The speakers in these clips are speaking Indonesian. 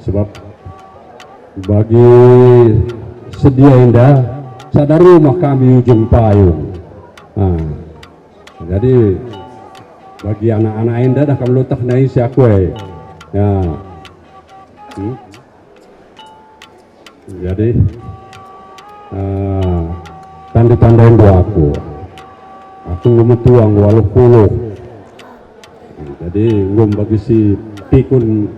sebab bagi sedia indah sadar rumah kami ujung payung. Jadi bagi anak-anak indah dah kamu letak naik si aku ya. Jadi tanda-tandain doa aku ngomong tuang walau puluh. Jadi ngom bagi si pikun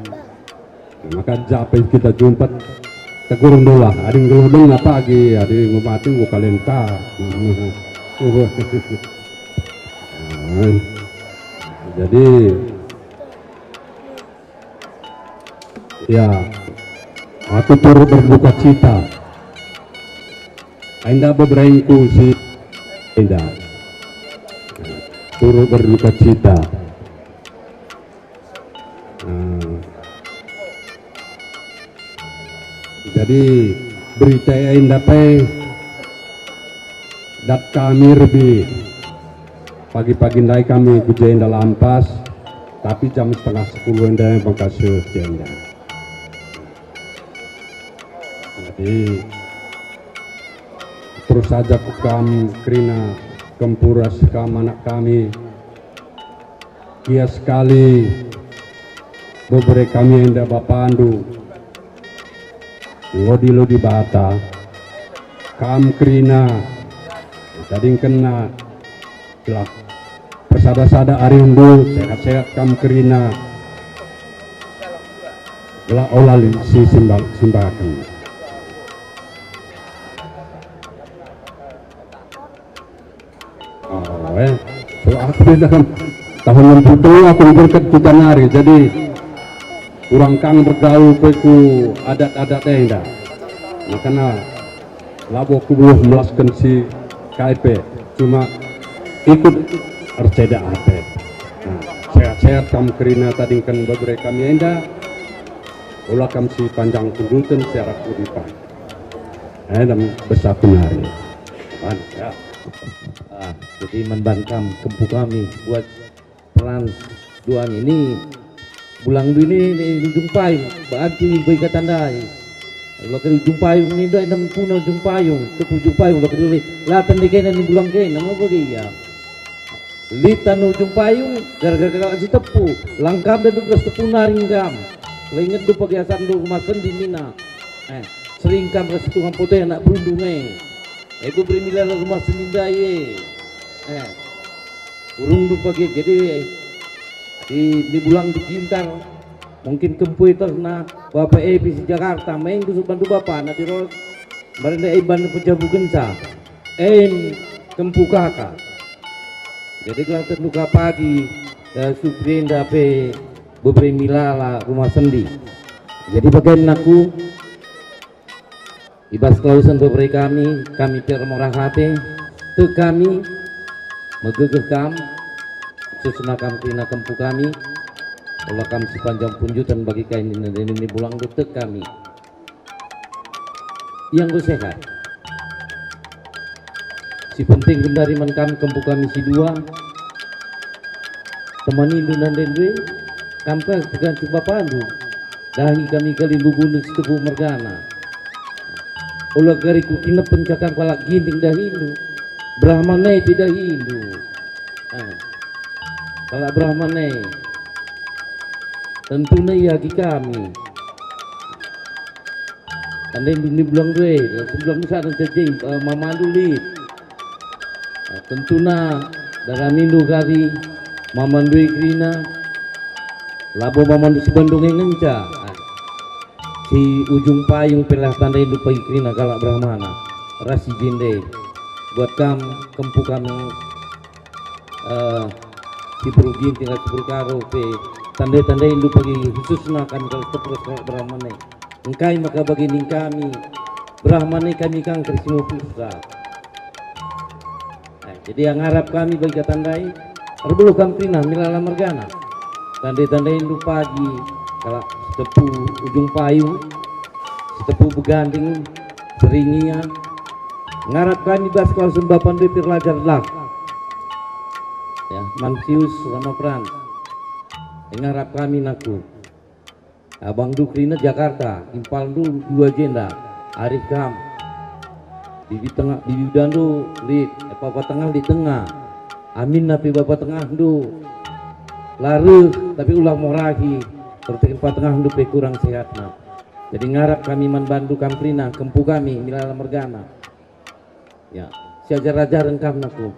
maka japai kita jumpa tegurung dolah ada yang geludung apa lagi ada yang ngomatin gua kalenta. Jadi ya aku turut berduka cita Anda beberengku si Anda turut berduka cita. Jadi berita yang dapat dat kami lebih pagi-pagi naik kami ke jenda lampas tapi jam setengah 10 enda yang bangkasur jenda. Jadi terus saja kami kerina kempuras kam anak kami kia sekali beberapa kami yang dah bapandu lodi bata kam kerina tadi kena telah persada-sada arindu sehat-sehat kam kerina telah olali si simbakan. So aku dalam tahun 60 aku berkat kita nari jadi kurang kang bergaul peku adat-adat enda makanya labo ku belum melaskan si KIP cuma ikut arceda ate. Sehat-sehat kam kerina tadi kan beberapa kami enda ulah kam si panjang kundutan secara kudipan dan besar kunari ya. Jadi membangkam kempu kami buat peran duaan ini bulang ini jumpai berarti bagi tandai kalau kena jumpai ini dah enam punau jumpai tepu jumpai kalau kena latan di kena ni bulang kena nama bagi ya litan jumpai gara-gara kalau si tepu langkam dan dua tepu naringgam kalau ingat tu perhiasan tu rumah sendi mina seringkam rasa tukang putih anak berundungnya aku beri milah rumah sendi daya urung du pagi jadi di bulang di Kintar mungkin kempu itu na bapak di Jakarta main kusuk bantu bapak nanti ros barenda bantu pejabu gensa kempu kakak jadi kalau terluka pagi suprin dape beberapa milala rumah sendi jadi bagian aku ibas klausan beberapa kami termurah hati tu kami megegekam sesunakam kena kempu kami Allah kami sepanjang punjutan bagi kain ini bulang detek kami yang sehat si penting kendariman kami kempu kami si dua teman Indu dan Dendwe kampai tegan coba pandu dahi kami kali bubunu setepu mergana Allah gariku kina pencakang palak ginting dah Hindu Brahmane tidak Hindu kalau Brahmane tentunya yagi kami anda ini bilang gue sebelum saya dan cacing mama dulu tentunya dalam Hindu kali mama dui krina labo mama di Bandung yang ngenca si ujung payung pelah tanda Hindu pagi krina kalau Brahmana rasi jinde buat kempu kami si berugin tinggal si berkaro pe tanda-tanda Hindu pagi khusus nakan kalau terus Brahmane engkai maka begini kami Brahmane kami kang krisimo pusa jadi yang harap kami bagi tandai berbelu kamprina milala mergana tanda-tanda Hindu pagi kalau setepu ujung payung setepu beganding seringia ngarap kami bas kalau sembah pandai pirlajar lah ya Mansius Wanopran ngarap kami naku Abang Dukrina Jakarta, Impal Du 2 Jenda, Arif Kam, Bibi tengah, Bibi Dandu di Bapak tengah di tengah, Amin napi Bapak tengah du, Laru tapi ulah morahi, tertekan Bapak tengah du pe kurang sehatna. Jadi ngarap kami manbandu kamprina, kempu kami milala mergana. Ya, siajar-ajaran kam naku.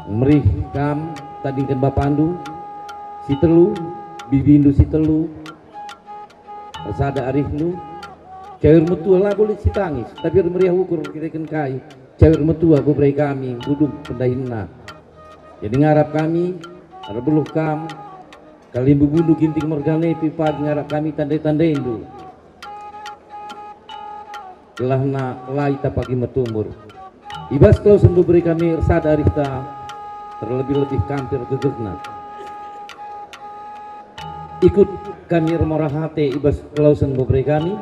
Merih kam tadingkan Bapak Andu, si telu, Bibi Indu si telu, Rasada Arif lu, cewek metua lah boleh si tangis, tapi meriah ukur kita kan kai, cewek metua beberai kami, buduk pendahinna. Jadi ngarap kami, ada beluh kam, kalian bubundu ginting mergane pipa ngarap kami tandai-tandai Indu. Telah na lai tapagi metumur. Ibas kalau sembuh beri kami Rasada Arif ta, terlebih-lebih kampir gegegna. Ikut kami remorahate ibas kelausan beberei kami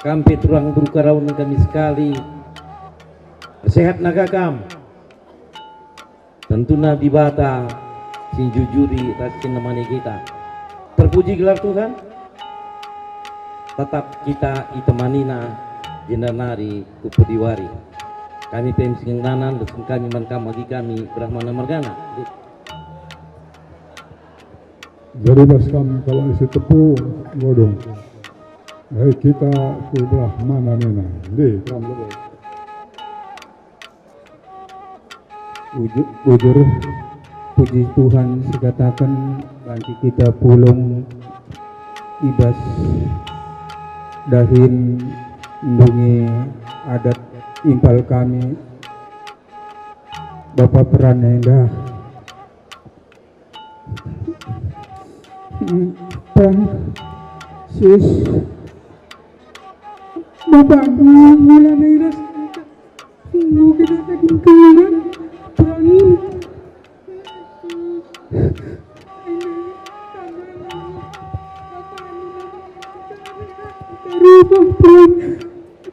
kampe turang berukaraun kami sekali sehat naga kam tentunya di bata sinjujuri rasin nemani kita terpuji gelar Tuhan tetap kita itemanina jendanari kupediwari kami pemsingnanan dan kami mankam bagi kami Brahmana Margana. Jadi baskam kalau isi tepu godong. Hei kita sebelah mana nena? Di kam lebih. Ujur puji Tuhan sekatakan bagi kita pulung ibas dahin ndungi adat impal kami Bapak peran endah sis Bapak mulai iras sungguh kita takin keluar berani rubah peran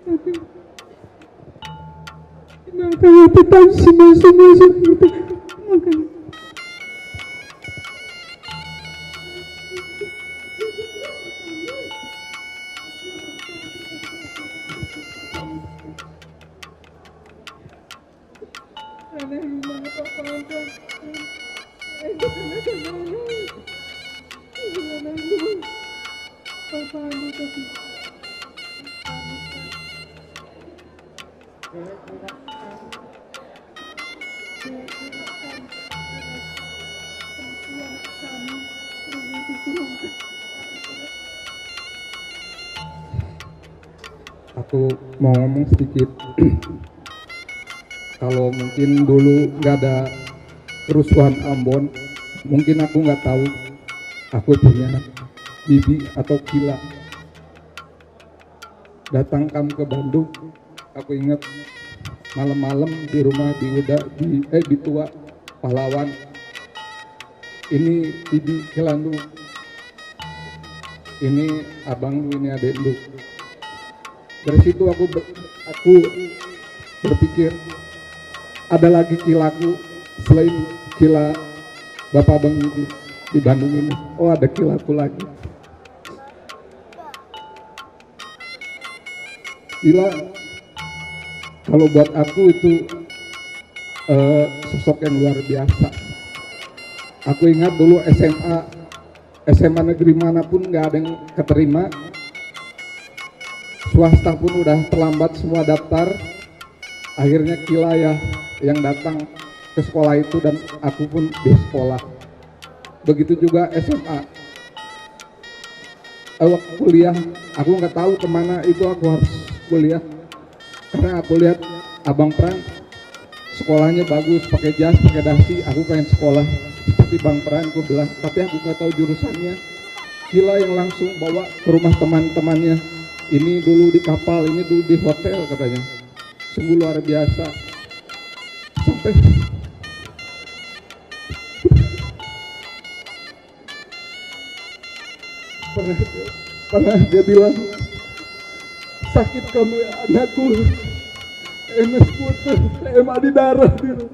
tapi kalau petang semua kita makan. Aku mau ngomong sedikit. Kalau mungkin dulu nggak ada kerusuhan Ambon, mungkin aku nggak tahu aku punya bibi atau kila. Datang kamu ke Bandung, aku ingat malam-malam di rumah di Tua Pahlawan. Ini bibi Kilandu, ini abang lu, ini adek lu. Dari situ aku berpikir ada lagi kilaku selain kila Bapak Bang di Bandung ini. Oh, ada kilaku lagi. Kila kalau buat aku itu sosok yang luar biasa. Aku ingat dulu SMA negeri manapun nggak ada yang keterima, swasta pun udah terlambat semua daftar. Akhirnya Kila ya yang datang ke sekolah itu dan aku pun di sekolah. Begitu juga SMA. Waktu kuliah aku nggak tahu kemana itu aku harus kuliah karena aku lihat Abang Pran sekolahnya bagus, pakai jas, pakai dasi. Aku pengen sekolah seperti Bang Pran, aku bilang, tapi aku nggak tahu jurusannya. Kila yang langsung bawa ke rumah teman-temannya. Ini dulu di kapal, ini dulu di hotel katanya. Sungguh luar biasa. Sampai pernah dia bilang, sakit kamu ya anakku, MS putus, TMA di darah gitu.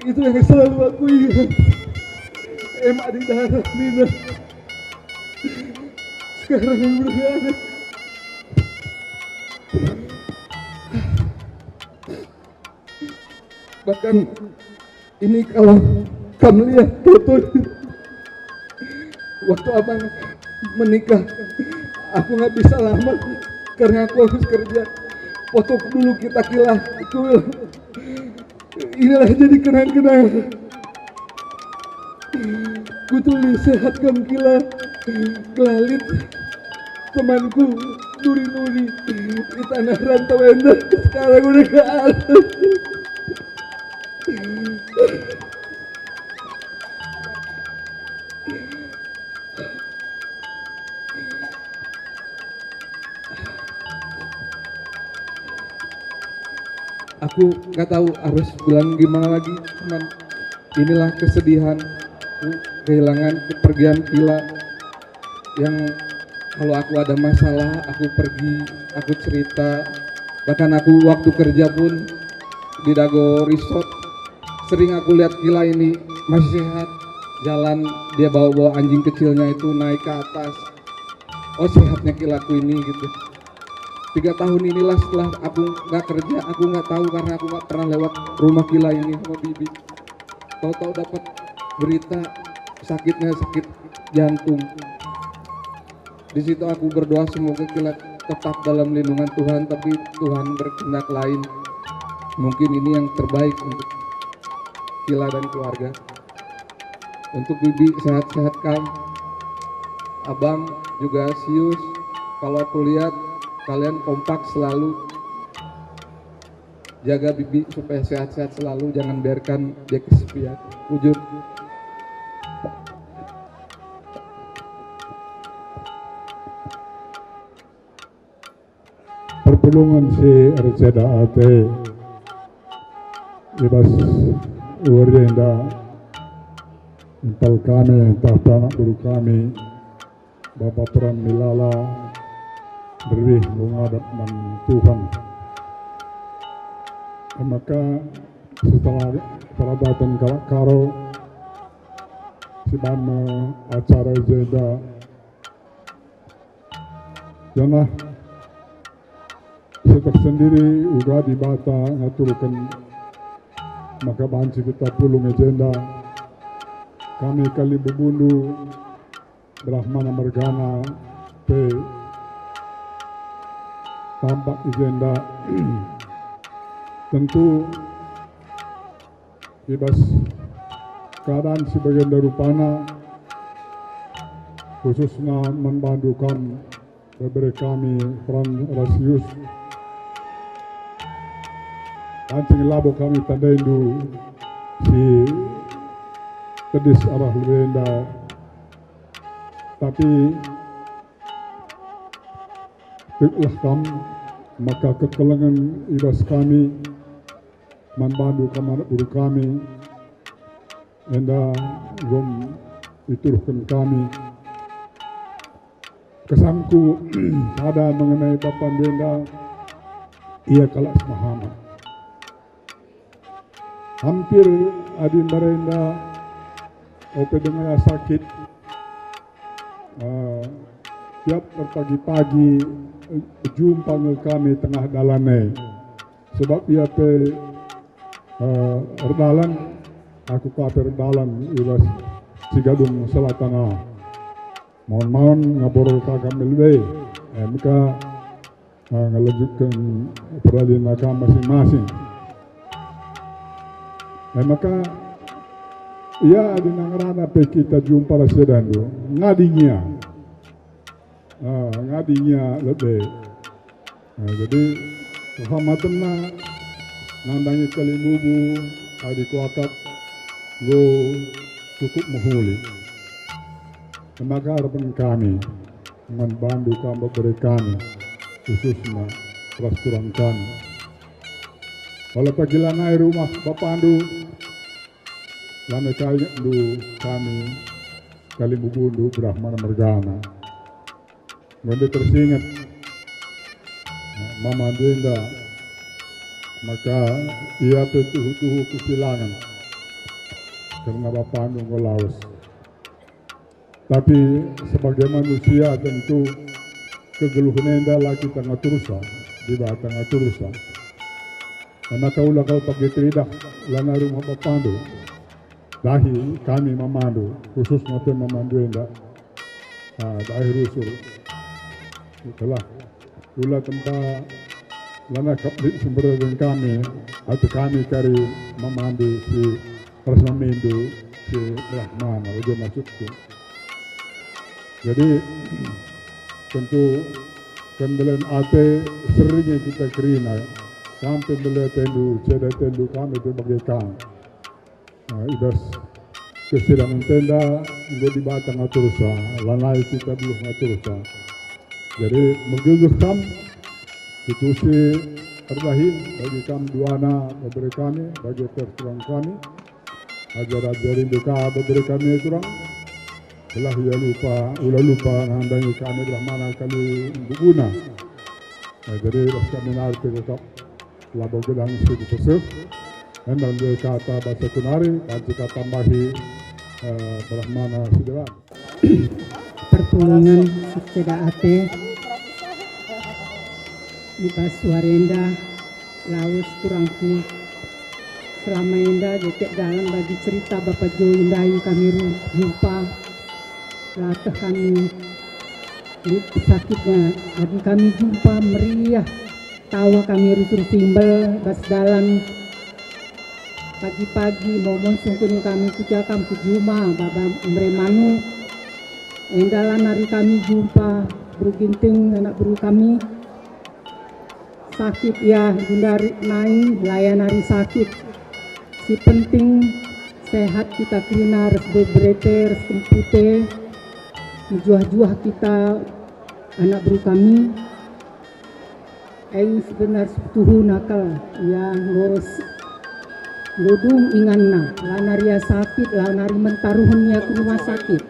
Itu yang selalu aku ingat, TMA di darah Nina. sekarang udah gak ada. Bahkan ini kalau kamu lihat foto waktu abang menikah, aku nggak bisa lama karena aku harus kerja. Foto dulu kita kila itu inilah jadi kenang-kenangan. Ku tulis sehatkan kila Kelalit temanku Nuri di tanah rantau Enda sekarang udah gak ada. Aku nggak tahu harus bilang gimana lagi, cuman inilah kesedihan kehilangan kepergian Kila yang kalau aku ada masalah aku pergi, aku cerita. Bahkan aku waktu kerja pun di Dago Resort sering aku lihat Kila ini masih sehat, jalan dia bawa anjing kecilnya itu naik ke atas. Oh sehatnya Kilaku ini gitu. 3 tahun inilah setelah aku nggak kerja, aku nggak tahu karena aku nggak pernah lewat rumah Kila ini sama Bibi. Tahu-tahu dapat berita sakitnya sakit jantung. Di situ aku berdoa semoga Kila tetap dalam lindungan Tuhan, tapi Tuhan berkehendak lain. Mungkin ini yang terbaik untuk Kila dan keluarga. Untuk Bibi sehat-sehat kan. Abang juga Sius, kalau aku lihat kalian kompak selalu. Jaga Bibi supaya sehat-sehat selalu, jangan biarkan dia kesepian. Wujud. Pertolongan si Arceda Ate ibas urenda impal kami tahta anak guru kami Bapak Peran Milala berwih menghadap man Tuhan. Maka setelah perabatan karo si bama acara jeda jangan tersendiri uga di bata ngaturkan maka banci kita pulung agenda kami kali bubundu Brahmana Margana pe tampak agenda tentu bebas keadaan sebagian darupana khususnya membantukan beberapa kami peran rasius Pancing labo kami tandai dulu si tedis arah lebenda, tapi iklah kami maka kekelangan ibas kami membantu kamar guru kami, enda rom ituruhkan kami kesangku ada mengenai papan benda ia kalah Muhammad. Hampir adin barenda ope dengan sakit tiap pagi-pagi jumpa kami tengah dalane sebab ia pe erdalan aku kaper erdalan ibas Cigadung Selatana mohon ngaborol kagam melwe maka ngelanjutkan peralihan agama masing-masing. Maka ia di nangarana pe kita jumpa sedan do ngadinya lebih jadi rahmatna nandangi kalimubu adik wakak go cukup menghuli maka harapan kami membantu kami berikan khususnya restoran kami kalau panggilan air rumah Bapak Andu lama kali kami Kalimugundu Brahmana Margana Nggak tersingat Mama Denda maka ia tuh kesilangan karena Bapak Andu ngelaus Tapi sebagai manusia tentu kegeluhan adalah kita ngaturusa, di bawah ngaturusa. Karena kaulah kau pakai teridak, lana rumah papandu. Dahi kami memandu, khusus nanti memandu endak. Dahi rusul. Itulah, ulah tempat lana kaplit sumber dengan kami, atau kami cari memandu si Rasmamindu, si Rahman, itu maksudku. Jadi tentu kendalian ate seringnya kita kerina, kami pendalian tendu, cedai tendu kami itu bagai kang. Ibas kesidangan tenda juga di batang aturusa, lanai kita belum aturusa. Jadi menggugah kam itu si terbahin bagi kami duana bagi kami, bagi terserang kami, ajar-ajarin duka bagi kami kurang. Telah ia lupa nandangi kami belah mana kalau berguna. Jadi kami narik tetap labau gedang situ pesuk. Dan dia kata bahasa kunari, dan jika tambahi belah mana saudara. Pertolongan seceda ate buka suarenda laus turangku selama indah jekek dalam bagi cerita Bapak Jo Indai kami jumpa latah kami sakitnya lagi kami jumpa meriah tawa kami rusur simbel bas dalam pagi-pagi momon sungkun kami kucakam kujuma baba meremanu endalan hari kami jumpa beruginting anak buru kami sakit ya gundari naik layan hari sakit si penting sehat kita kena res berberete res kempute juah-juah kita anak buru kami sebenar setuhu nakal ya ngurus Lodung inganna, lanaria sakit, lanari mentaruhnya ke rumah sakit.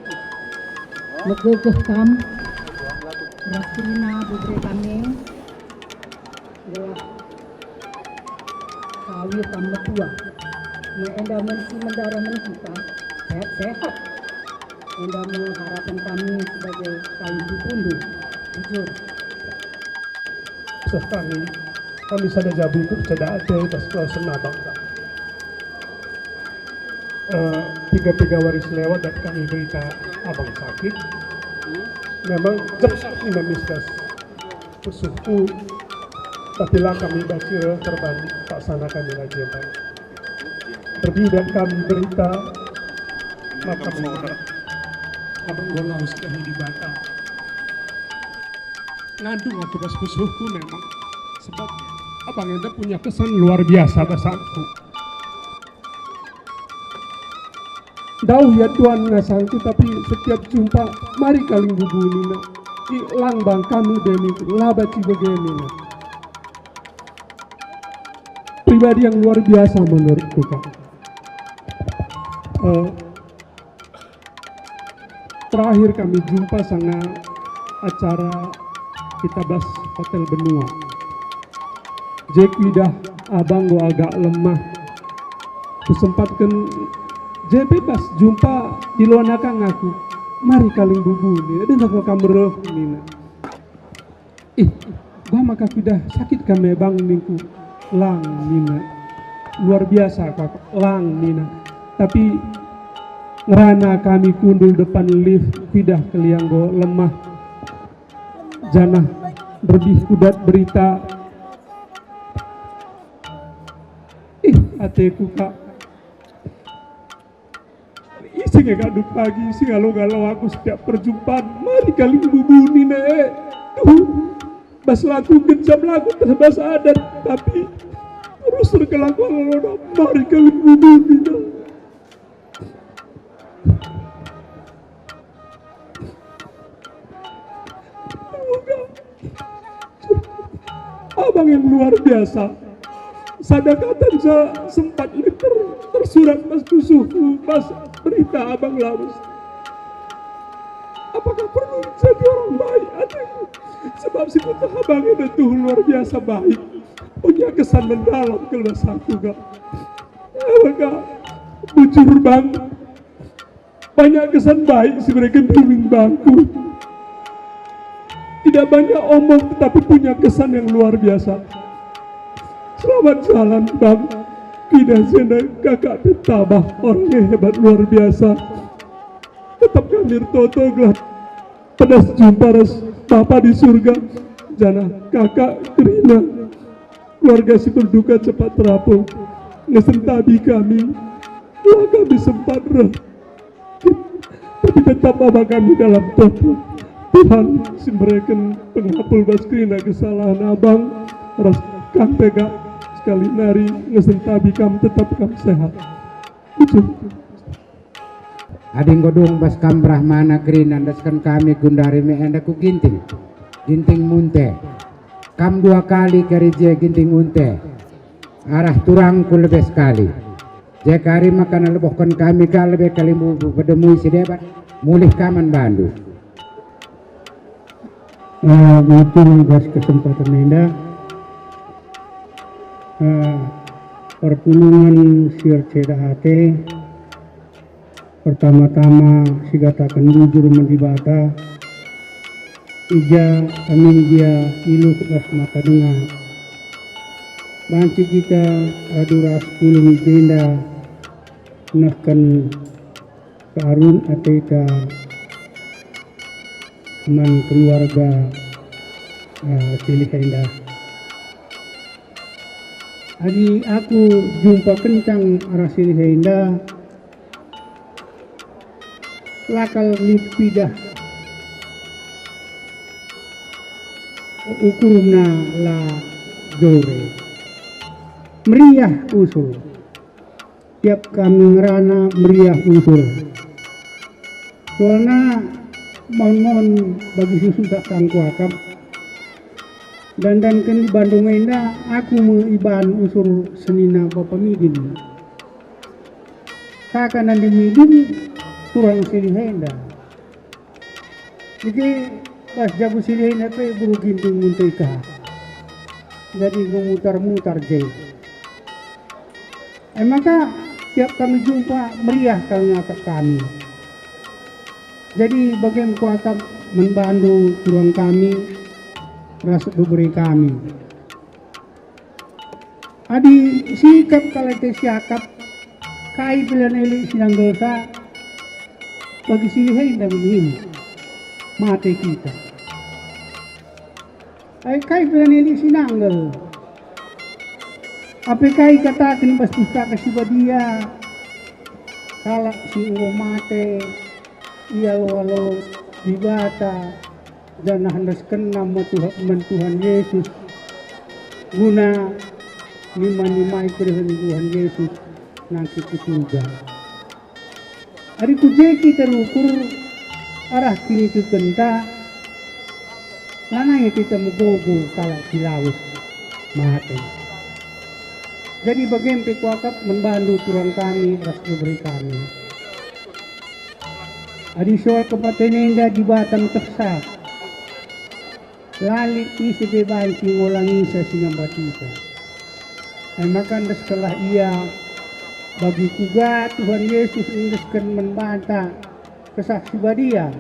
Megegeh kam, raskrina bebre kami, adalah kawir kam metua. Enda mensi mendarah kita sehat-sehat. Enda harapan kami sebagai kaum dipundu, jujur. Kami sadar jabi itu cedak ada pas kelas senabang. Tiga waris lewat dan kami berita abang sakit. Memang cepat dinamiskas pesuku, tapi lah kami baca terbang tak sana kami lagi yang baik. Terlebih dan kami berita maka mengira abang golau sekali di Batam. Ngandung aku pas pesuku memang sebab abang enda punya kesan luar biasa basaku. Dauh ya Tuhan ngasangku tapi setiap jumpa mari kaling bubuni na ilang bang kami demi labaci begini na pribadi yang luar biasa menurutku Kak. Terakhir kami jumpa sana acara kita bas Hotel Benua Jekwidah abang gua agak lemah kusempatkan JP pas jumpa di luar nakang aku mari kaling bubuni dan aku kamera nina gua maka sudah sakit kami bang ningku lang nina luar biasa kak lang nina tapi ngerana kami kundul depan lift pidah keliang go lemah janah lebih kudat berita ateku kak sehingga kaduk pagi sih galau-galau aku setiap perjumpaan mari kali bubuni nek tuh bas laku genjam laku terbas adat tapi terus terkelakuan lo mari kali bubuni nek abang yang luar biasa sadakatan sempat tersurat mas kusuku pas berita abang laus apakah perlu jadi orang baik adikku sebab si putra abang itu luar biasa baik punya kesan mendalam kelas aku kak bujur bang banyak kesan baik si mereka bimbing bangku. Tidak banyak omong tetapi punya kesan yang luar biasa. Selamat jalan Bang. Tidak sena kakak Tabah, orangnya hebat luar biasa. Tetap kami toto gelat pada jumpa Bapak di surga. Jana kakak Krina, keluarga si berduka cepat terapung. Ngesentabi kami, wah kami sempat tapi tetap abah kami dalam toto. Tuhan si mereka penghapul baskrina kesalahan abang, ras kang pega sekali nari ngesentabi kami tetap kami sehat. Ading godong bas kam brahmana krina daskan kami gundari me enda ku ginting munte kam 2 kali kerja ginting munte arah turang ku lebih sekali jekari makan lebohkan kami lebih kali pedemui si debat mulih kaman bandu mungkin bas kesempatan enda perpulungan sir cedahate pertama-tama sigatakan jujur mendibata ija amin dia ilu bas mata dengar banci kita adura 10 jenda nahkan kearun ateka man keluarga silih hendak. Hari aku jumpa kencang arah silih hendak lakal litpidah ukurna la jore meriah usul tiap kami ngerana meriah usul soalnya mohon bagi susu tak tangku akap dan kan di Bandung Enda aku mengiban usul senina Bapak Midin kakak nanti Midin kurang silih henda jadi pas jago silih henda pe buru ginting munteka jadi memutar-mutar jay maka tiap kami jumpa meriah kalau ngakak kami jadi bagaimana kuatap membantu kurang kami rasa beri kami adi sikap kalau siakap kai pilihan elik sinang dosa bagi silih dan begini mati kita ay kai pilihan sinanggal apa kai katakan bas pustaka si badia kalak si ulo mate iya lo dibata dan hendak kenam Tuhan Yesus guna nimai kedahan Tuhan Yesus nanti juga hari kujeki terukur arah kini ke kenta lananya kita megogo kalau silawus mati jadi bagian pekuakap membantu turang kami ras beri kami adi soal kepatenenda di Batam tersak lali isi bebanci ngolang isa sinang batisa maka setelah ia bagi kuga Tuhan Yesus indeskan membantah kesaksi badia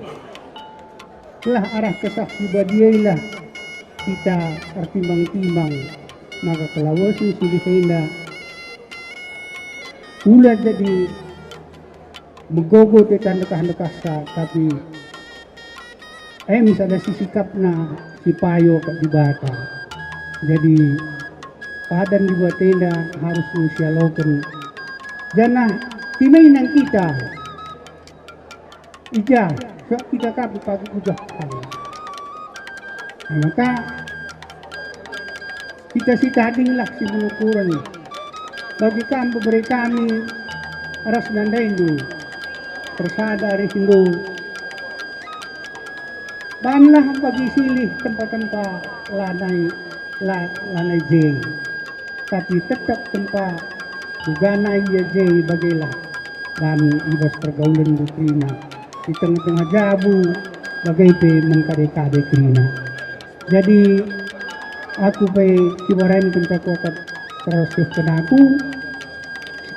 telah arah kesaksi badia ilah kita tertimbang-timbang maka kelawasan silih henda ulah jadi megogo tekan dekah-dekah sa tapi misalnya si sikapna si payo kak di bata jadi padan dibuat tenda harus usialokan jana timainan kita ija so kita kapi pagi ujah maka kita sitadinglah si mengukuran bagi kami beri kami ras nandaindu tersadari hindu banlah bagi silih tempat-tempat lanai jeng tapi tetap tempat ganai ya jeng bagilah kami ibas pergaulan bukrina di tengah-tengah jabu bagai pe mengkade-kade krina jadi aku pe kibaran pencakuakat terus kenaku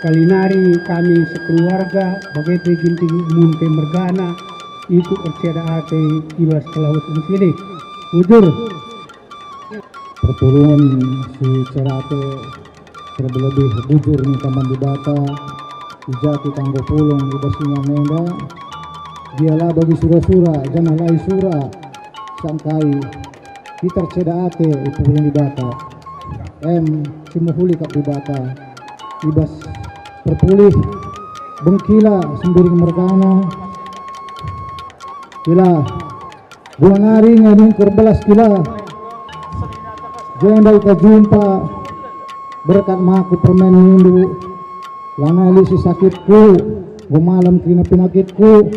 kalinari kami sekeluarga begitu ginting munte mergana itu perceda ate ibas kelaut sini ujur pertulungan si cerate terlebih bujur nih taman di bata ijaki tanggo pulung ibas menda dialah bagi sura-sura jangan lai sura sangkai kita cedate itu pulung di bata simuhuli kap di bata ibas perpulih bengkila sembiring mergana kila bulan hari nganin kerbelas kila jenda kita jumpa berkat maku permen mindu lana elisi sakitku malam kena penakitku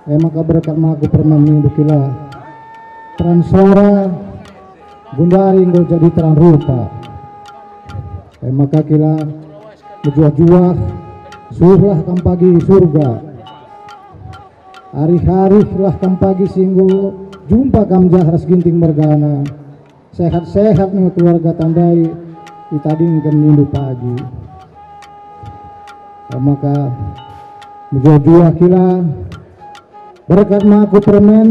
maka berkat maku permen mindu kila transora gundari engkau jadi terang rupa maka kila berjuah-juah surlah kam pagi surga hari-hari lah kam pagi singgo jumpa kam jahras ginting mergana sehat-sehat nih keluarga tandai ditadingkan minggu pagi maka berjuah-juah kila berkat maku permen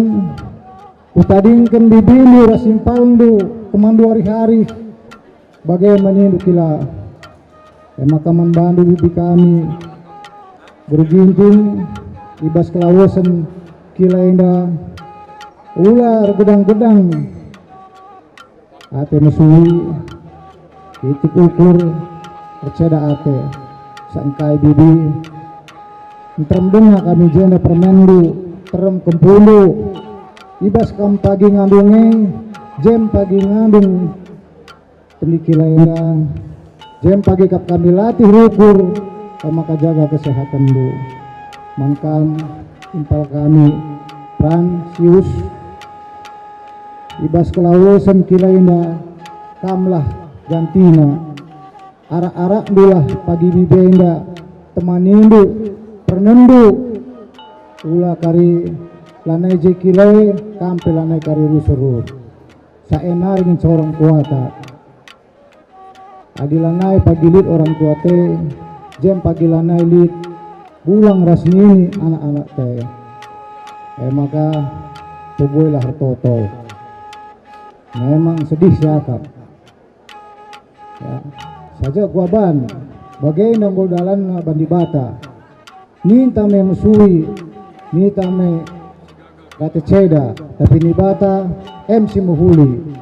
utadingkan bibini rasim paldu kemandu hari-hari bagaimana itu kila maka membantu bibi kami berginting ibas kelawasan kila indah ular gedang-gedang ate mesui itu ukur perceda ate sangkai bibi terem dengar kami jenda permendu terem kempulu ibas kam pagi ngandunge jem pagi ngandung pendikila indah jem pagi kap kami latih rukur maka jaga kesehatan du mankam impal kami Fransius ibas kelausan kila indah kamlah gantina arak-arak dulah pagi bibenda teman indu pernendu ulah kari lanai jekilai kampe lanai kari rusurur saenar ingin seorang kuata adilanai pagi lit orang tua teh jem pagi lanai lit pulang rasmi anak-anak teh maka tubuhlah hartoto memang sedih siakap ya saja kuaban bagai nanggo dalan bandi bata minta me musui minta me rate ceda tapi ni bata MC muhuli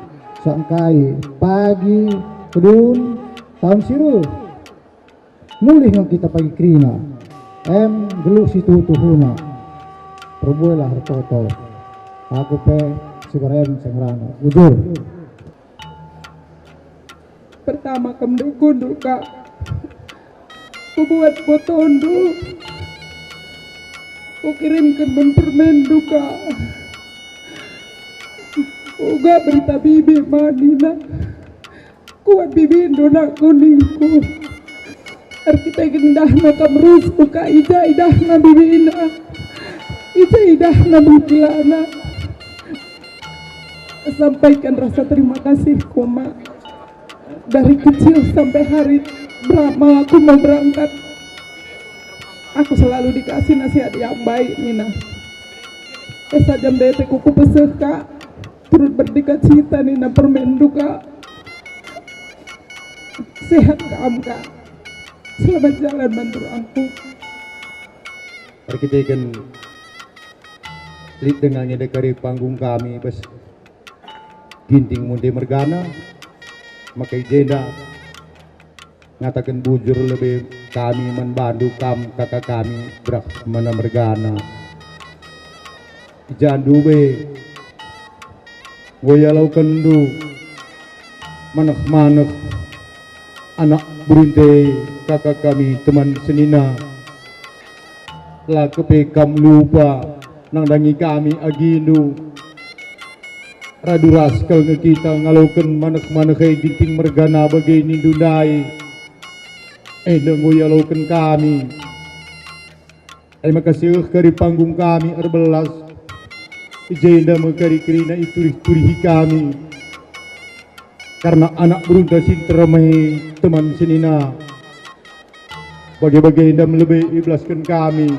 sangkai pagi kedun tahun siru mulih yang kita pagi krina geluk situ tuhuna perbuailah hartoto aku pe Sibarem Sengrana ujur pertama kemdu kundu kak ku buat fotondu ku kirimkan permen duka uga berita bibi manina kuat bibi dona kuningku kita gendahna kamrus buka ida idahna bibina ida idahna bukilana sampaikan rasa terima kasih koma dari kecil sampai hari berapa aku mau berangkat aku selalu dikasih nasihat yang baik Nina sajam dete kuku peseka turut berdekat cita Nina permen duka sehat kamu kak selamat jalan bantu aku mari kita ikan lid dengannya dari panggung kami bes ginting munde mergana makai jenda ngatakan bujur lebih kami membantu kakak kami berak mana mergana jandu be goyalau kendu manak anak berinte kakak kami teman senina lah kepekam lupa nang dangi kami agindu radu raskel nge kita ngalaukan manak ginting mergana bagai nindunai nengoyalaukan kami makasih kari panggung kami erbelas jenda mekari kerina ituri kami karena anak berunta sintermai teman senina bagi-bagi indah melebih ikhlaskan kami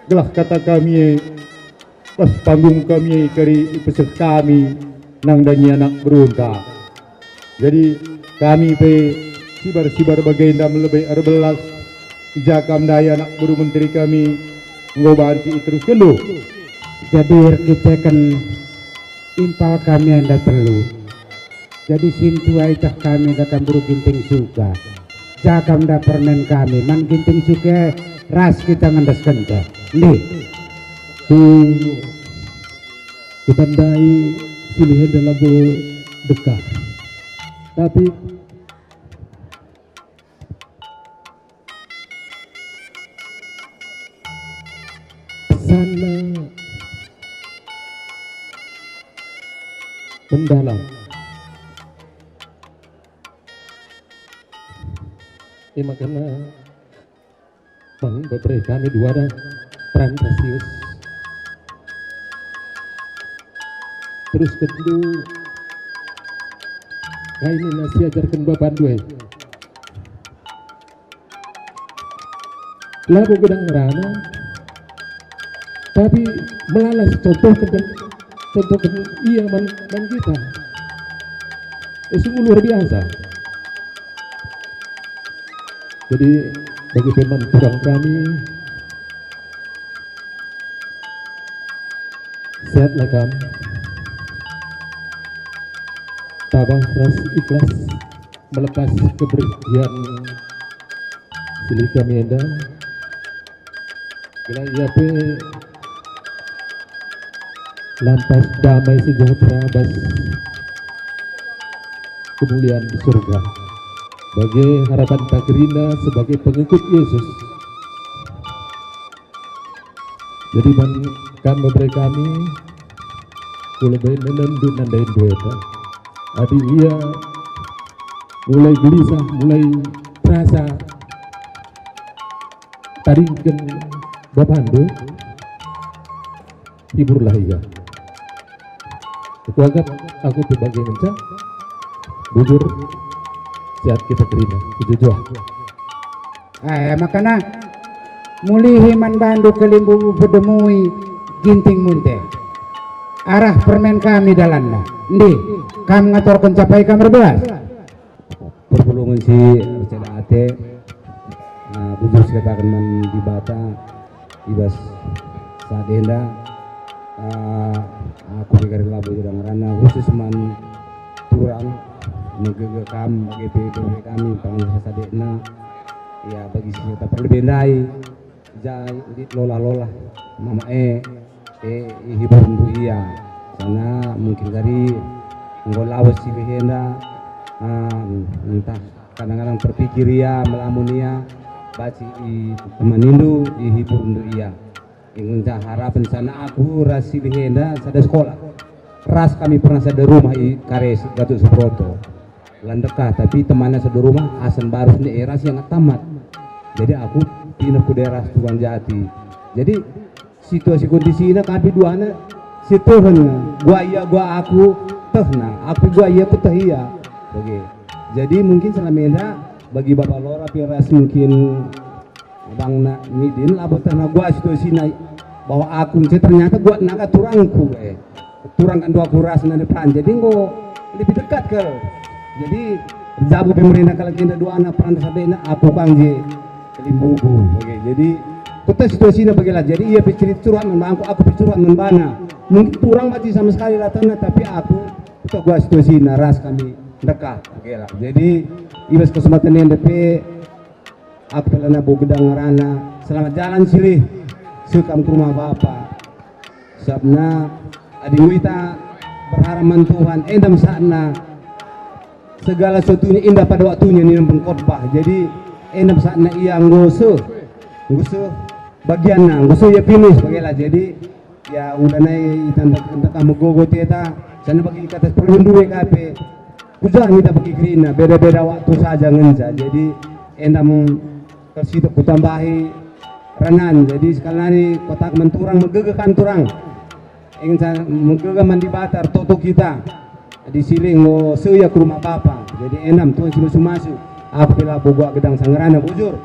gelah kata kami pas panggung kami kari ipeseh kami nang danyi anak berunta. Jadi kami pe sibar bagi indah melebih arbelas jakam daya anak buru menteri kami ngobaan si terus kendo. Jadi kita kan impal kami anda perlu. Jadi sintu aitah kami datang buru ginting suka. Jakam da permen kami man ginting suka ras kita ngandas kenta. Nih. Kutandai silihan dalam dekat. Tapi sana mendalam. Makanya bang beberapa kami dua ada peran rasius. Terus kedua ini nasi ajarkan bapak dua. Lalu gedang ngerana, tapi melalas contohkan iya man kita. Sungguh luar biasa. Jadi bagi teman kurang kami sehatlah kami, tabah ras ikhlas melepas kebersihan silih kami enda bila ia pe lampas damai sejahtera bas kemuliaan surga bagi harapan Pak Gerina sebagai pengikut Yesus. Jadi kami memberi kami lebih menendun nandain dueta. Adi ia mulai gelisah, mulai terasa taringkan bapandu hiburlah ia. Aku anggap aku sebagai mencak bujur sehat kita terima kejujuh. Makanya mulihi man bandu kelimbu bedemui ginting munte. Arah permen kami dalanna. Ndi, kam ngatorkan capai kamar belas. Perpulungan si Arcela Ate bujur sekatakan man di bata ibas sadenda aku pikir labu jurang rana khusus man turang menggege kam bagi PPP kami panggil sadena ya bagi kita perlu bendai jai lola mama hibur untuk iya sana mungkin dari ngolawas si behenda entah kadang-kadang terpikir ya melamun ya baci teman Hindu hibur untuk iya ingin harapan sana aku rasi behenda sada sekolah ras kami pernah sada rumah kares Gatot Subroto landekah tapi temannya sada rumah asan baru ini eras yang tamat jadi aku pindah ke daerah Tuan Jati jadi situasi kondisi ini kami dua anak situhan gua iya gua aku tehna aku gua iya aku teh iya oke jadi mungkin selama ini bagi bapak lora piras mungkin bang nak midin labot tehna gua situasi ini bahwa aku ternyata gua naga turangku turang kan dua kuras na depan jadi gua lebih dekat ke jadi jabu pemerintah kalau kita dua anak peran sabena aku kangge limbuku oke jadi kita situasinya bagaimana jadi ia pikir curhat membangku aku curhat membana mungkin kurang mati sama sekali latana tapi aku kita gua situasi naras kami dekat oke lah jadi ibas kesempatan yang DP aku telah nabu gedang ngarana selamat jalan silih sekam ke rumah bapak sabna adingwita berharapan Tuhan endam saatna segala sesuatunya indah pada waktunya ini pengkhotbah jadi endam saatna ia ngoso bagianna ngoso ya finish bagaimana jadi ya udah naik tanda kamu gogo teta sana bagi kata perlindungan KP kujar kita bagi Gerina beda-beda waktu saja ngenja jadi endam tersitu kutambahi ranan jadi sekali hari kotak menturang megegekan turang ingin saya megege mandi batar toto kita di sini ngoso ya ke rumah papa jadi endam tuan silu masuk aku bila bogok gedang sangerana bujur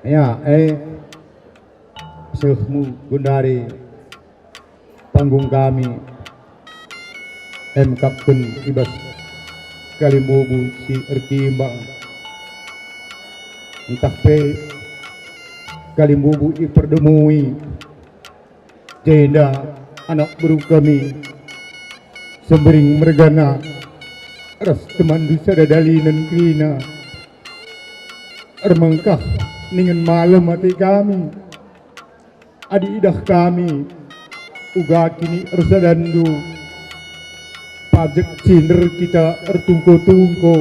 Ya, sehmu gundari panggung kami Kapten ibas Kalimbubu si Erkimbang entah pe Kalimbubu iperdemui jenda anak baru kami sembering mergana ras teman dusa dadalinan krina ermengkah ningen malam hati kami adi idah kami uga kini ersadandu pajak cinder kita ertungko-tungko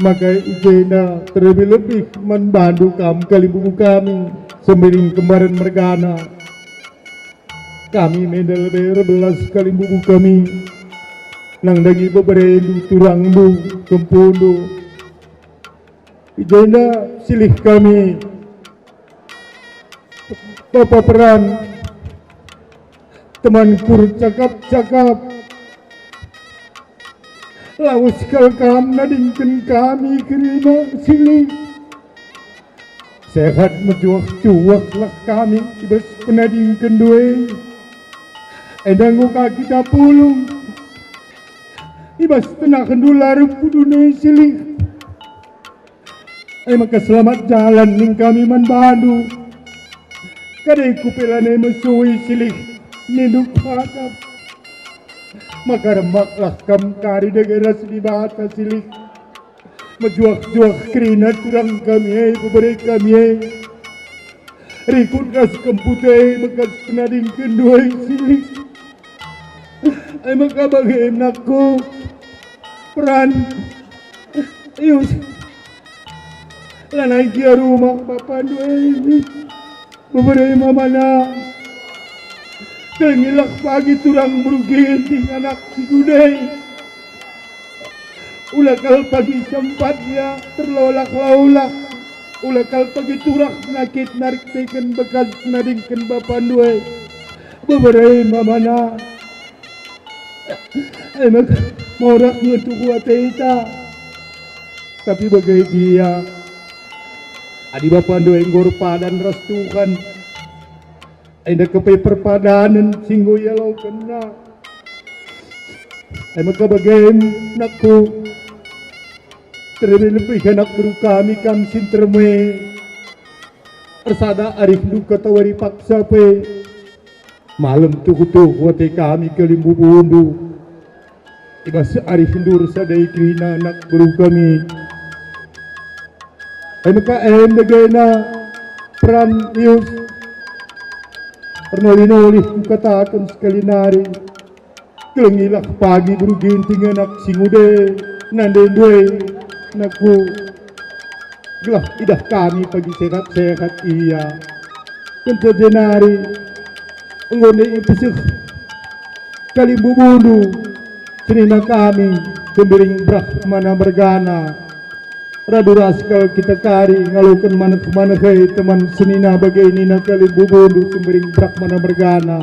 maka ijena terlebih-lebih membantu kamu Kalimbubu kami sembering kembaran mergana kami medal belas Kalimbubu kami nang dagi beberendu turangdu kempundu ijena silih kami Bapak Peran teman kur cakap-cakap lawas kal kam nadingkan kami kerina silih sehat menjuak-juak lah kami ibas penadingkan dua endang uka kita pulung ibas tenakan dolar pudune silih maka selamat jalan ning kami manbandu kadai kupelane mesuwi silih ninduk hakap maka remaklah kam kari negara sedibata silih menjuak-juak kerina turang kami kuberi kami rikut ras kempute bekas penading kendua silih maka bagaimanakku peran ius lanai kia rumah Bapak dua ini beberapa mamana tengilak pagi turang beruginting anak si gudai ulakal pagi sempatnya terlolak-lolak ulakal pagi turak nakit narik teken bekas nadingkan Bapak dua beberapa mamana emak morak ngetuk wateta tapi bagai dia adi Bapak dua enggor padan restukan enda kepe perpadanan singgo yalau kena maka bagaim nakku terlebih anak baru kami kam sinterme ersada arif duka tawari paksa pe malam tuh wate kami Kalimbubu undu ibas arif ndur sadai krina anak baru kami maka bagayna peran ius pernoli-noli katakan sekali nari kelengilak pagi beruginting anak singude nande due naku gelah idah kami pagi sehat-sehat iya kenta jenari ngone ipisik Kalimbubu cerina kami sembering Brahmana mergana radu raskal kita kari ngalukan mana kai teman senina bagai nina Kalimbubu sembering Brahmana mergana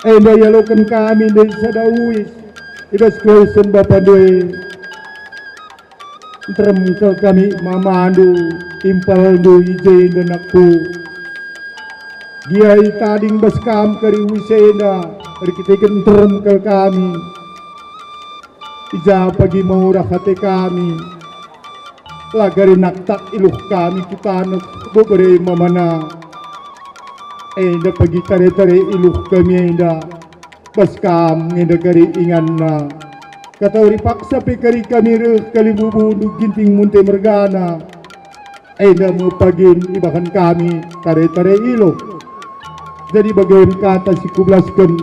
enda yalukan kami dari sadawis idas klausen Bapak doi teremkel kami mamandu impal du ije denakku giai tading baskam kari wisenda rikitekan teremkel kami ija pagi mau rahate kami lagari naktak iluh kami kita anak bobere mamana enda pagi tare-tare iluh kami enda baskam enda kari inganna kata uri paksa pe kari kami reh Kalimbubu untuk ginting munte mergana enda mau pagin ibahan kami tare-tare iluh jadi bagian kata si kublaskan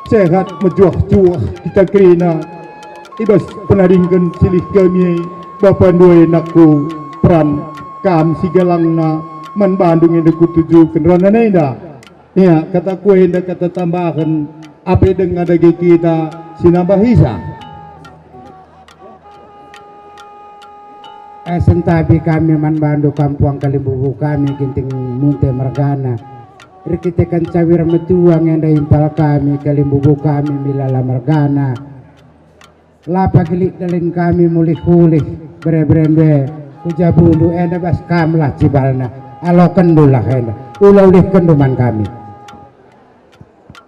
sehat menjuah-juah kita kerina ibas penadingkan silih kami Bapak dua nakku peran kam si galangna man Bandung yang aku tuju kenrana nenda ya kata ku hendak kata tambahkan apa dengan dagi kita sinambah hisa sentabi kami man bandu kampuang Kalimbubu kami ginting munte mergana rikitekan cawir metuang yang da impal kami Kalimbubu kami milala mergana lapa gelik dalin kami mulih-mulih bre-brembe uja bundu enda bas kamlah cibalna alo kendulah enda ulah ulih kenduman kami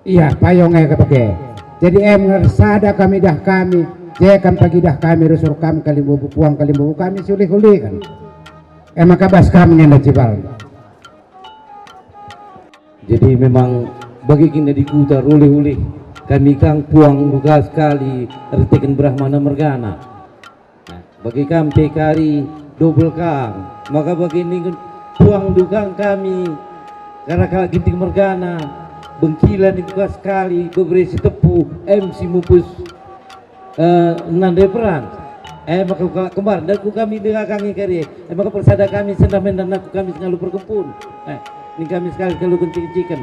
iya payongnya kepake jadi ngersada kami dah kami jekan pagi dah kami rusur kami kalimbubu puang kalimbubu kami sulih-ulih kan maka bas kami enda cibalna. Jadi memang bagi kita di kuta ulih-ulih kami kang puang duka sekali ertikan Brahmana Mergana. Nah, bagi kami tekari double kang maka bagi ini puang duka kami karena kalau ginting Mergana bengkilan duka sekali beberisi tepu MC mupus nande peran maka kemarin dan kami dengakangi kari maka persada kami sendamen dan aku kami selalu berkumpul ini kami sekali kalau kencing-kencikan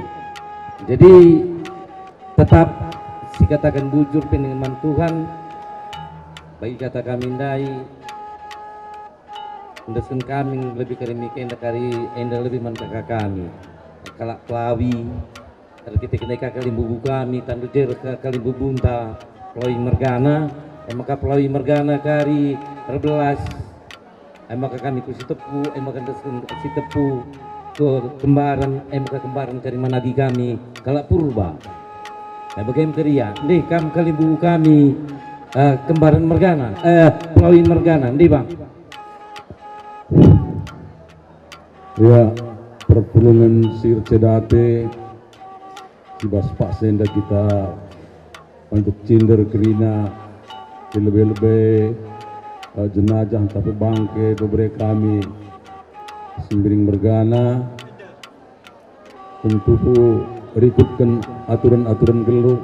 jadi tetap si katakan bujur penerimaan Tuhan bagi kata kami ndai ndesen kami lebih keremik enda kari enda lebih mankaka kami kalak pelawi kalau kita keneka kalimbubu kami tandu jeruk kalimbubu bunta pelawi Mergana maka pelawi Mergana kari terbelas maka kami kusi tepu maka ndesen si tepu ke kembaran maka kembaran kari managi kami kalak purba bagaimana keria nih kam kalimbubu kami kembaran Mergana pelawi Mergana nih bang ya perpulungan sir cedate kibas pak senda kita untuk cinder kerina lebih-lebih jenazah tapi bangke beberapa kami Sembiring Mergana tentu berikutkan aturan-aturan geluk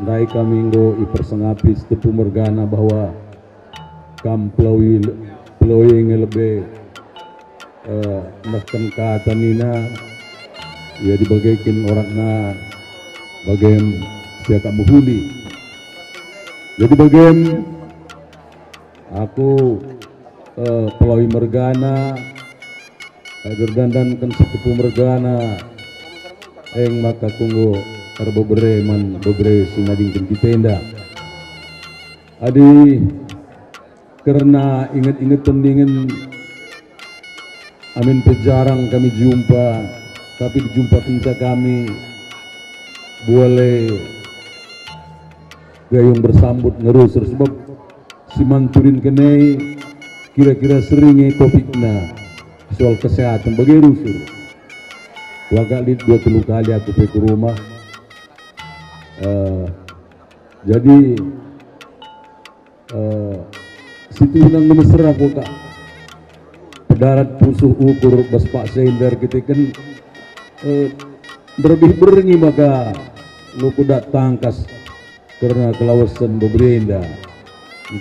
ndai kami nggo ipersengapi setepu Mergana bahwa kam pelawi yang lebih bahkan kata nina ya dibagikan orangna bagaim siapa muhuli jadi bagaim aku pelawi Mergana gerdandan kan setepu Mergana maka kunggo bebre man bebre sinadingkan kita enda adi karena ingat-ingat tendingin amin pejarang kami jumpa tapi dijumpa penca kami boleh gayung bersambut ngerusur sebab si manturin kenai kira-kira seringnya topiknya soal kesehatan bagi rusur wagali 2-3 kali aku pergi ke rumah jadi situ nang mesra aku kak pedarat pusuh ukur bas pak sender kita kan berbih-berngi maka lu kuda tangkas karena kelawasan beberenda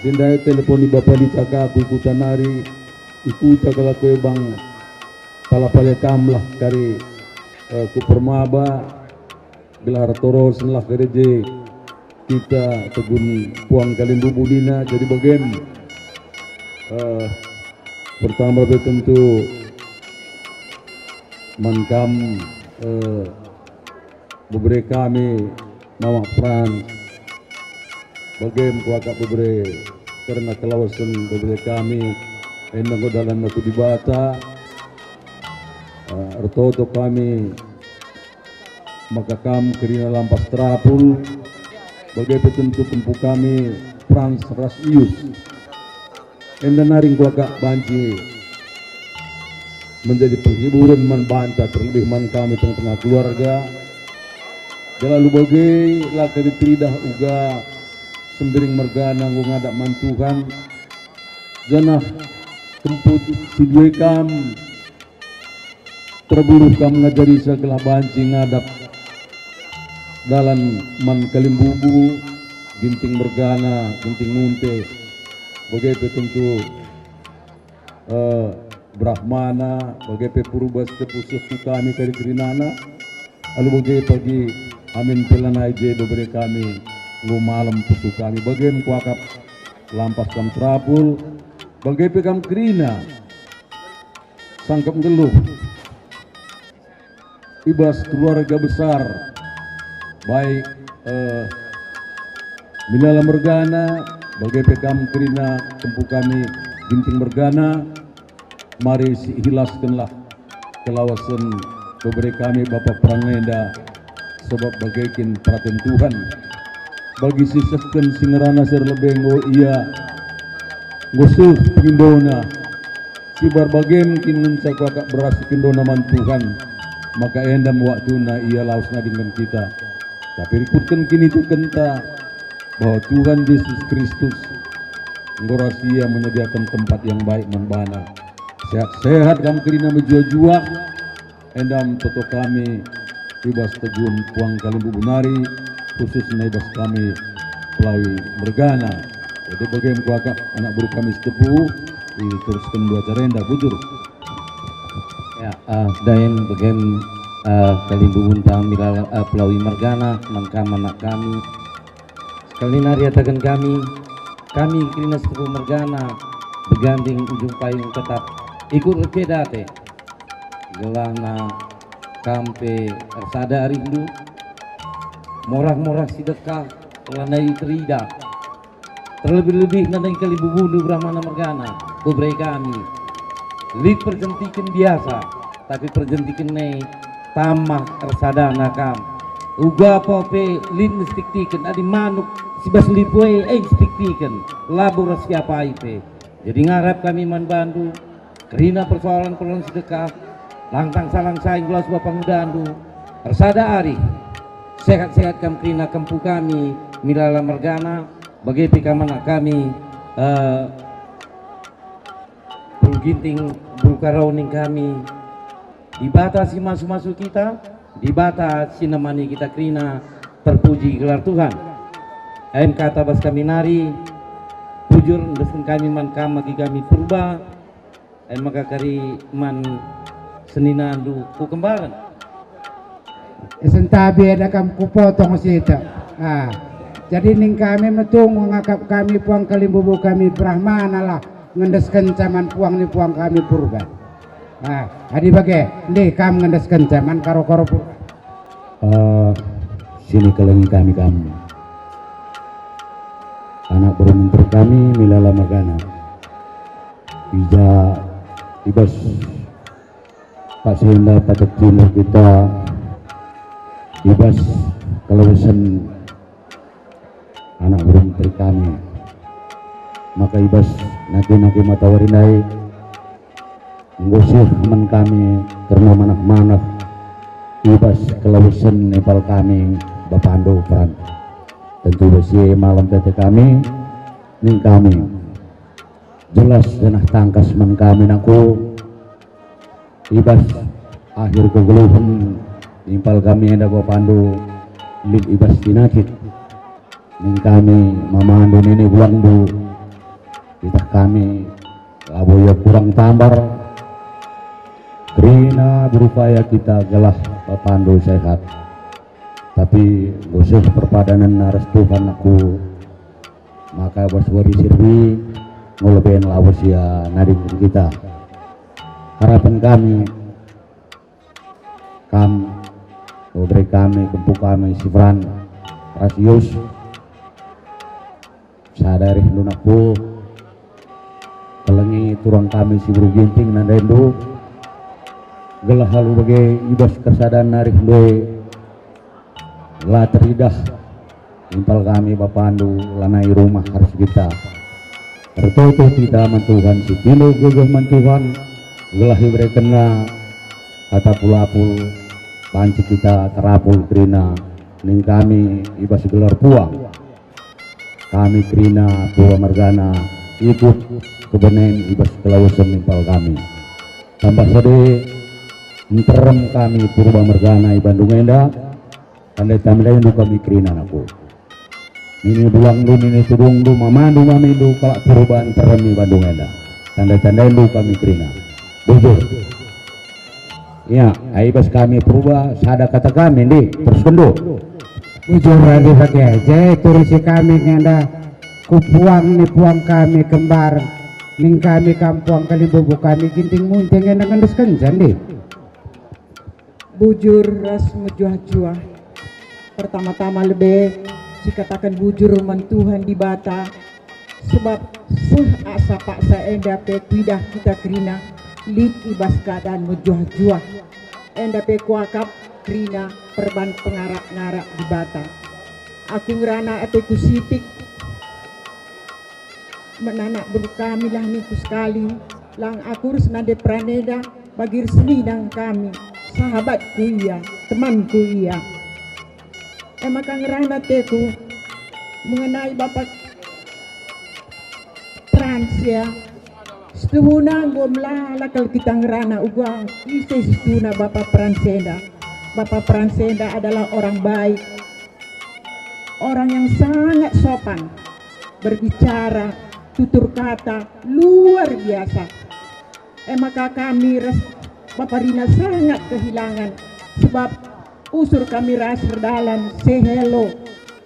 Cinta teleponi bapak ditaka aku ikutan hari ikuta kalau kue bang pala-pala kamlah kari ku permaba gelar toros lah gereje kita tegun puang kalimbubu dina jadi bagian pertama tentu mankam beberapa kami mama Frans bagaimana kuakak beberapa karena kelawasan beberapa kami endang dalam aku dibata artoto kami maka kam kerina lampas terapul bagaimana tentu kempu kami Frans Rasius endang naring kuakak banci menjadi penghiburan man banta terlebih man kami tengah-tengah keluarga jalalu bagai lakari tridah uga Sembiring Mergana nggo ngadak mantuhan janah kemput sidwe kam terburuh kam ngajari segala banci ngadap dalan man kalimbubu ginting Mergana ginting munte bagai tentu Brahmana bagai purubas tepusuh kami kari kerinana lalu bagai pagi amin pelanai je beberapa kami nggo malam pusu kami bagaimana kuakap lampas kam terapul bagai pekam kerina sangkap geluh ibas keluarga besar baik Milala Mergana bagai pekam kerina tempu kami ginting bergana, mari hilaskanlah kelawasan beberi kami Bapak Prangnenda, sebab bagaikan perhatian Tuhan bagi sisahkan singerana serlebengo ia ngusuh pindona si berbagai mungkin mencak wakak beras pindona man Tuhan, maka endam waktuna ia lausna dengan kita. Tapi rikutkan kini tu kenta bahwa Tuhan Yesus Kristus ngurasia menyediakan tempat yang baik membana. Sehat-sehat kami kerina menjual-jual endam toto kami ibas tegun puang Kalimbu Bunari, khusus ibas kami Pelawi Mergana. Jadi bagaimana kuakak anak buru kami setepu diteruskan dua carenda bujur. Ya, dayan bagaimana Kalimbu Buntang Milala Pelawi Mergana mangkam anak kami sekali nari atakan kami kerina setepu Mergana berganding ujung payung tetap ikut rekedate gelana kampe ersada rindu morah-morah sedekah lanai terida terlebih-lebih nanai Kalimbu Bundu Brahmana Mergana beberei kami lid perjentikan biasa tapi perjentikan nei tamah ersada nakam uga pope lid stiktikan adi manuk sibas lipue stiktikan labur siapa ipe. Jadi ngarap kami man bandu kerina persoalan sedekah langtang salang saing gelas bapak mudandu ersada ari sehat-sehat kam kerina kempu kami Milala Mergana bagi pikamana kami ginting bulkaroning kami dibatasi masuk-masuk kita dibatasi namani kita kerina terpuji gelar Tuhan kata bas kami nari pujur ndesken kami man kam bagi kami purba maka kari man seninandu ku kembaran sentabi ada kam kupotong sita jadi ning kami metung ngakap kami puang Kalimbu kami Brahmana lah ngendeskan caman puang ni puang kami purba adi bagai deh kam ngendeskan caman karo-karo purba sini kelengi kami anak beruntung kami Milala Mergana bija ibas Pak Sehenda Patek Timur kita ibas kelawasan anak beruntung kami maka ibas naki matawarinai ngusir aman kami karena manak-manak ibas kelawasan Nepal kami Bapando peran tentu besi malam tete kami ning kami jelas dan tangkas man kami naku ibas akhir kegeluhan nimpal kami ada Bapando lid ibas tinakit ning kami mamando nini buang bu kita kami laboya kurang tambar kerina berupaya kita gelah Bapando sehat tapi khusus perpadanan naras Tuhan aku maka waswari sirwi ngelebein lawas ya nading kita harapan beri kami kempu kami sifran rasius sadari lunaku kelengi turang kami si buru ginting nandendu gelah halu bagai ibas kesadaan narik doe la teridah impal kami Bapando lanai rumah harus kita tertutup tidak mantuhan si pilu gugah mantuhan gelah ibre kena kata pulapul panci kita terapul kerina ning kami ibas gelar puang kami kerina Purba Mergana ikut kebenen ibas kelawasan impal kami tambah sede enterem kami Purba Mergana i Bandung Enda tanda tamdain du kami kerina aku ini buang du ini tudung du mamandu mamindu kalak perubahan teremi Bandung Enda tanda-tandain du kami kerina bujur ya aibas kami purba sada kata kami nih terus kendo bujur lagi pakai jadi turusi kami ngenda kupuang ni puang kami kembar ning kami kampuang Kalimbu kami ginting munting ngenda ngendes kencan deh bujur ras mejuah-juah pertama-tama lebih dikatakan bujur man Tuhan di bata sebab asa paksa enda pe kuidah kita kerina lit ibas keadaan menjuah-juah enda pe kuakap kerina perban pengarak-ngarak di bata. Aku ngerana ate kusitik menanak berkami lah niku sekali lang aku harus nade praneda bagi resmi dan kami sahabatku iya temanku iya maka ngerana teku mengenai Bapak Frans ya setuhuna gomla kalau kita ngerana uang isi setuna Bapak Fransenda adalah orang baik, orang yang sangat sopan berbicara, tutur kata luar biasa. Maka kami Bapak Rina sangat kehilangan sebab usur kami Rasrdalan Sehelo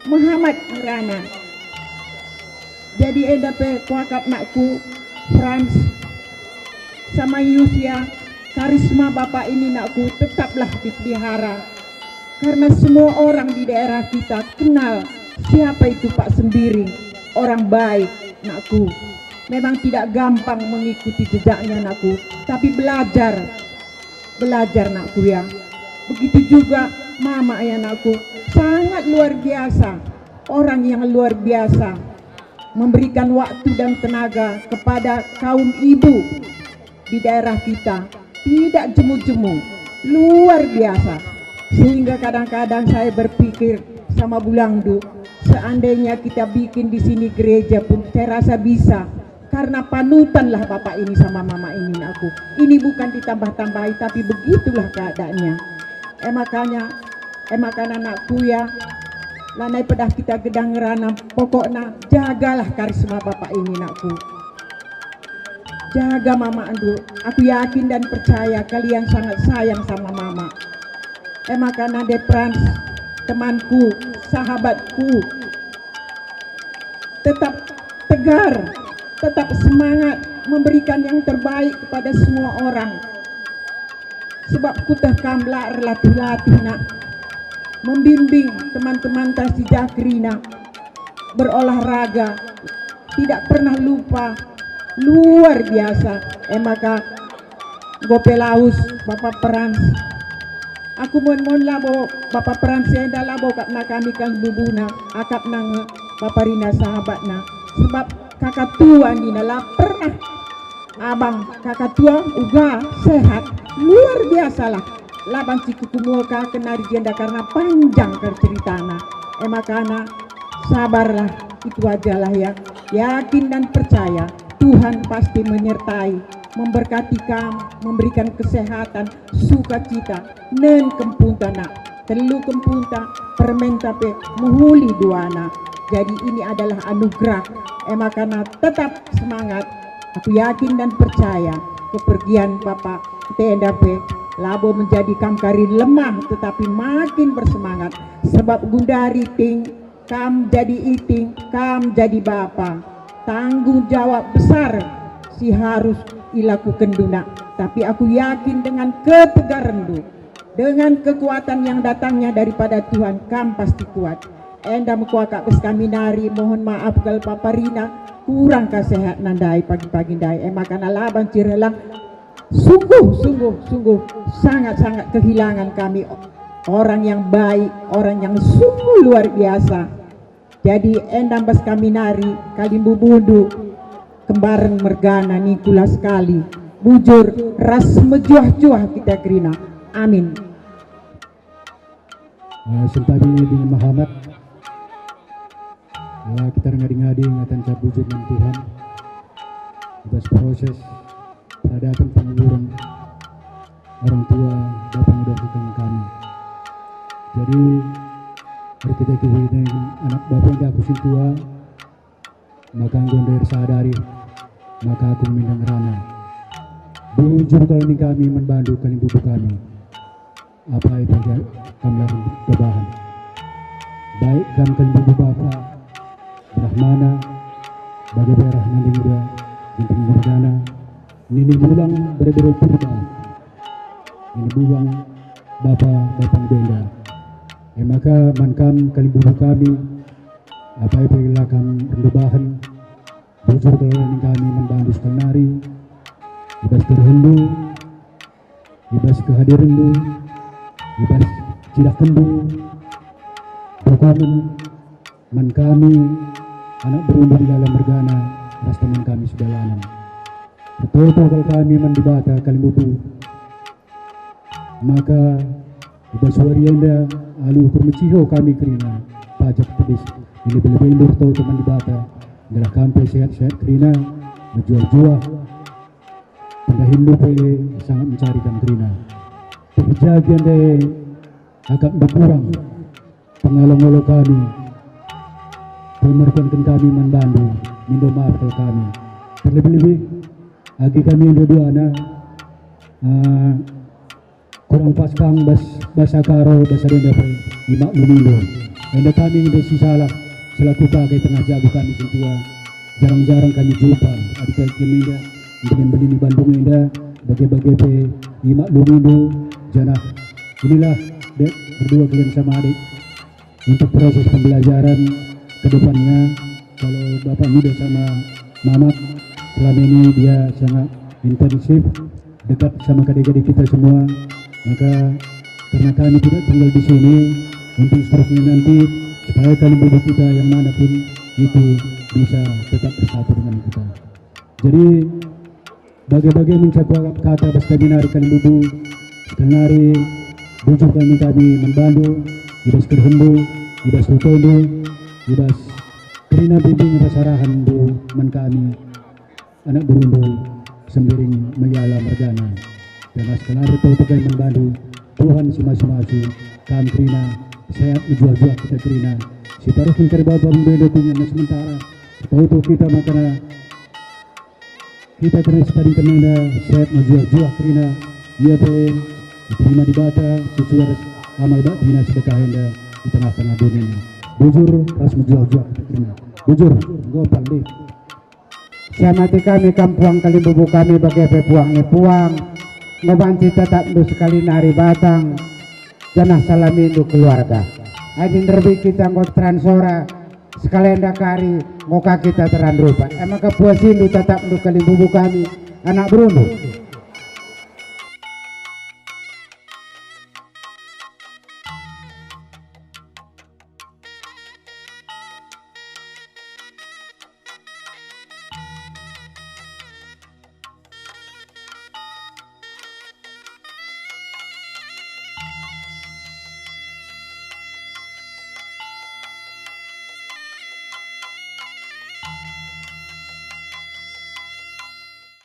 Muhammad Rana. Jadi edape kuakap nakku Frans sama Yusia karisma Bapak ini nakku tetaplah dipelihara karena semua orang di daerah kita kenal siapa itu Pak Sembiring, orang baik nakku. Memang tidak gampang mengikuti jejaknya nakku, tapi belajar nakku ya. Begitu juga mama ya nakku, sangat luar biasa, orang yang luar biasa, memberikan waktu dan tenaga kepada kaum ibu di daerah kita, tidak jemu-jemu, luar biasa. Sehingga kadang-kadang saya berpikir sama Bulangdu, seandainya kita bikin di sini gereja pun saya rasa bisa. Karena panutanlah Bapak ini sama Mama ini aku. Ini bukan ditambah-tambahi tapi begitulah keadaannya. Makanya anakku ya, lanai pedah kita gedang ngerana, pokoknya jagalah karisma Bapak ini nakku. Jaga Mama Andu, aku yakin dan percaya kalian sangat sayang sama Mama. Makanya De Frans, temanku, sahabatku, tetap tegar, tetap semangat memberikan yang terbaik kepada semua orang. Sebab kutah kamla latih-latih nak membimbing teman-teman Tasdi Jakrina berolahraga, tidak pernah lupa, luar biasa. Maka Gopelaus Bapak Frans, aku mohon lah Bapak Frans enda lah karena kami kan bubuna akap nang Bapak Rina sahabatna sebab kakak tua Nina lah pernah abang kakak tua uga sehat luar biasa lah labang cikuku muka kenari jenda karena panjang ceritaana. Makanya sabarlah, itu aja lah ya, yakin dan percaya Tuhan pasti menyertai, memberkati kamu, memberikan kesehatan, sukacita, nen kempunta nak telu kempunta permenta pe muhuli duana. Jadi ini adalah anugerah. Makanya tetap semangat. Aku yakin dan percaya kepergian Bapak TNDP labo menjadi kamkari lemah tetapi makin bersemangat. Sebab Gundari ting, kam jadi iting, kam jadi Bapak. Tanggung jawab besar si harus ilakukan duna. Tapi aku yakin dengan ketegaran du, dengan kekuatan yang datangnya daripada Tuhan, kam pasti kuat. Enda mekuakak peskaminari, mohon maaf kalau Papa Rina kurang kesehat nandai pagi-pagi dai. Makanya labang cirelang sungguh sangat kehilangan kami orang yang baik, orang yang sungguh luar biasa. Jadi endam peskaminari kalimbu bundu kembaran mergana nikula sekali bujur ras mejuah-juah kita kerina. Amin. Sentari dengan Muhammad kita ngadi-ngadi ingatan cabujud dengan Tuhan atas proses peradaban penguburan orang tua Bapak muda bukan kami. Jadi hari kita kehilangan anak Bapak yang aku tua, maka aku dari sadari, maka aku memandang rana bujur kalau ini kami membantu kalian bubu kami apa itu kami lakukan kebahan baik kami kalian bubu Bapak Brahmana, bagi daerah Nandi Muda, Ginting Murdana, Nini Bulang berbeda purba, ini buang Bapak Benda. Maka mankam kali bubu kami, apa itu ilakan rendubahan, bujur kelalan kami membantu sekenari ibas terhendu ibas kehadiran lu ibas cidak kendu dokumen man kami anak berumur di dalam mergana ras teman kami sebalanan betul-betul kami mendibata kalimbubu maka ibas warianda alu kurmeciho kami kerina pajak pedis ini lebih indur tau teman dibata adalah kampai sehat-sehat kerina menjual-jual pendahindu pe sangat mencarikan kerina kejadian deh agak berkurang pengalong-olong kami pemerintahkan kami membantu minta maaf ke kami terlebih-lebih agi kami yang dua anak kurang pas kang bahasa karo bahasa denda pe imak lumindo anda kami yang salah selaku bagai tengah jago kami sentua jarang-jarang kami jumpa adik kami indah dengan beli di Bandung indah bagai-bagai pe imak lumindo janah inilah dek berdua kalian sama adik untuk proses pembelajaran kedepannya. Kalau bapak muda sama mamat selama ini dia sangat intensif dekat sama adik-adik kita semua, maka karena kami tidak tinggal di sini untuk seterusnya nanti supaya kalian ibu kita yang manapun itu bisa tetap bersatu dengan kita. Jadi bagai-bagai mencakup kata baskaminari kalian ibu kenari bujuk kami membantu ibas kerhembu ibas rutondo ibas kerina bimbing rasarahan bu man kami anak berundu sembiring meliala mergana dan askenari tau tegai membantu Tuhan simas-simasu kami kerina sehat ujuah-juah kita kerina si taruh mencari bapak membeda punya sementara tau kita makana kita kena sekali kena sehat ujuah-juah kerina ia boleh diterima di bata sesuai amal batina sedekah anda di tengah-tengah dunia. Bujur ras menjual-jual bujur gopal deh. Siamati kami kampuang kalimbubu kami bagai pepuang nepuang ngebanci tetap du sekali nari batang janah salami du keluarga. Adin terbi kita ngot transora sekalian dakari ngoka kita terandrupan. Emang kepuasin du tetap du kalimbubu kami anak berundu.